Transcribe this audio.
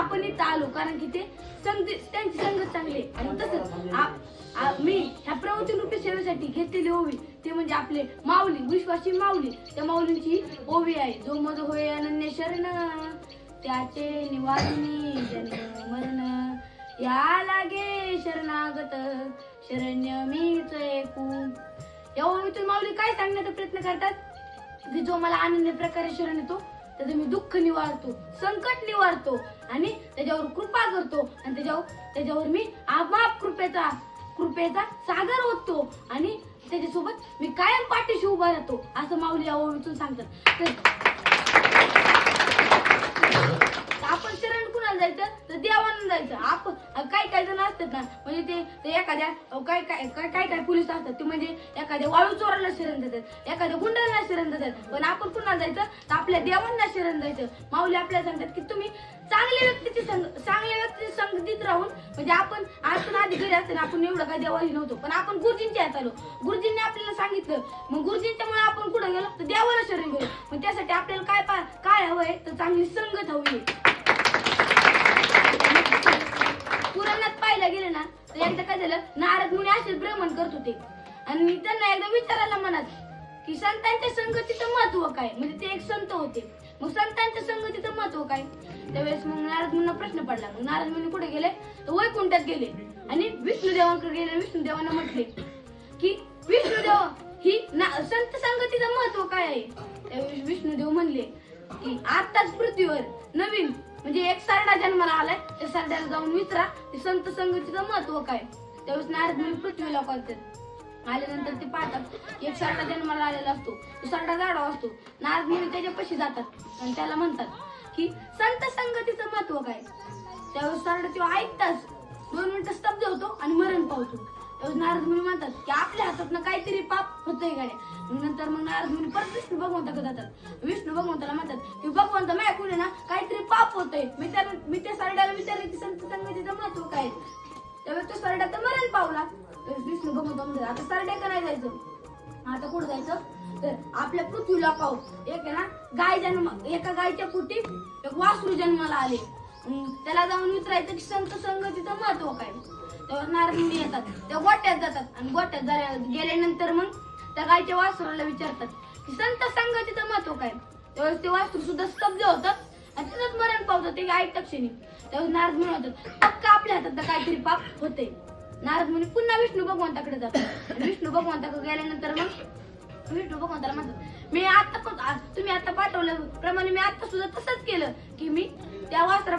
आपण इथं आलो कारण की ते त्यांची संगत चांगली आहे. आणि तसंच मी ह्या प्रवचन रूपी सेवेसाठी घेतलेली ओवी ते म्हणजे आपले माऊली विश्वासी माऊली. त्या माऊलींची ओवी आहे. जो मज होय अनन्य शरण त्याचे निवारणी जन्म मरण या लागे शरणागत शरण्य मीच ऐकून. या ओवीतून माऊली काय सांगण्याचा प्रयत्न करतात की जो मला अनन्य प्रकारे शरण येतो त्याचं मी दुःख निवारतो, संकट निवारतो आणि त्याच्यावर कृपा करतो आणि त्याच्यावर मी अमाप कृपेचा सागर ओततो आणि त्याच्यासोबत मी कायम पाठीशी उभा राहतो असं माऊली या ओवीतून सांगतात. आपण शरण कुणाला जायचं तर देवाला जायचं. आपण काही जण असतात ना म्हणजे ते एखाद्या काय पोलीस असतात ते म्हणजे एखाद्या वाळू चोराला शरण देतात, एखाद्या गुंडाला शरण देतात. पण आपण कुणाला जायचं तर आपल्या देवांना शरण जायचं. माऊली आपल्याला सांगतात की तुम्ही चांगल्या व्यक्तीची संगतीत राहून म्हणजे आपण आधी घरी असताना आपण एवढं काय देवाली नव्हतो पण आपण गुरुजींच्या हात आलो. गुरुजींनी आपल्याला सांगितलं मग गुरुजींच्यामुळे आपण कुठं गेलो तर देवाला शरण गेलो. मग त्यासाठी आपल्याला काय हवंय तर चांगली संगत हवी. पुराणात पाहायला गेलं ना तर एकदा काय झालं नारद मुनी असेच भ्रमण करत होते आणि त्यांना एकदा विचारायला म्हणत की संतांच्या संगतीचं महत्व काय. म्हणजे ते एक संत होते. मग संतांच्या संगतीचं महत्व काय. त्यावेळेस मग नारद मुनींना प्रश्न पडला. मग नारद मुनी कुठे गेले तर वैकुंठात गेले आणि विष्णुदेवांकडे गेले. विष्णुदेवांना म्हटले की विष्णुदेव ही संत संगतीचं महत्व काय आहे. त्यावेळेस विष्णुदेव म्हणले की आताच पृथ्वीवर नवीन म्हणजे एक सरडा जन्माला आलाय त्या सरड्याला जाऊन विचारा ते संत संगतीचं महत्व काय. त्यावेळेस नारद मुनी पृथ्वीला करतात. आल्यानंतर ते पाहतात एक सरडा जन्माला आलेला असतो. तो सरडा जाडा असतो. नारद मुनी त्याच्यापाशी जातात आणि त्याला म्हणतात की संत संगतीचं महत्व काय. त्यावेळेस सरडा तो ऐकताच 2 मिनिटं स्तब्ध होतो आणि मरण पावतो. त्यावेळेस नारद मुनी म्हणतात की आपल्या हातातनं काहीतरी पाप होतंय काय. नंतर मग नारद मुनी परत विष्णू भगवंताकडे जातात. विष्णू भगवंताला म्हणतात की भगवंत माझ्याकडे ना काहीतरी पाप होतंय. मी त्या सरड्याला विचारले की संत संगतीचं महत्व काय. त्यावेळेस तो सरडा तर मरण पावला. विष्णू भगवंत म्हणतात आता सरड्याकडे नाही जायचं. आता कुठं जायचं तर आपल्या पृथ्वीला पाहू. एक आहे ना एका गायच्या पोटी एक वासरू जन्माला आले. त्याला जाऊन विचारायचं की संत संगतीचं महत्व काय. तेव्हा नारद मुनी येतात. त्या गोट्यात जातात आणि गोट्यात गेल्यानंतर मग त्या गायच्या वासरूला विचारतात की संत संगतीचं महत्व काय. त्यावेळेस ते वासरू सुद्धा स्तब्ध होतं आणि तिथंच मरण पावतं ते ऐकता क्षणी. त्यावेळेस नारद मुनी म्हणतात पक्का आपल्या हातात काहीतरी पाप होते. नारद मुनी पुन्हा विष्णू भगवंताकडे जातात. विष्णू भगवंताकडे गेल्यानंतर मग विष्णू भगवंताला म्हणतात तुम्ही आता पाठवल्याप्रमाणे मी आता सुद्धा तसंच केलं की मी त्या वासरा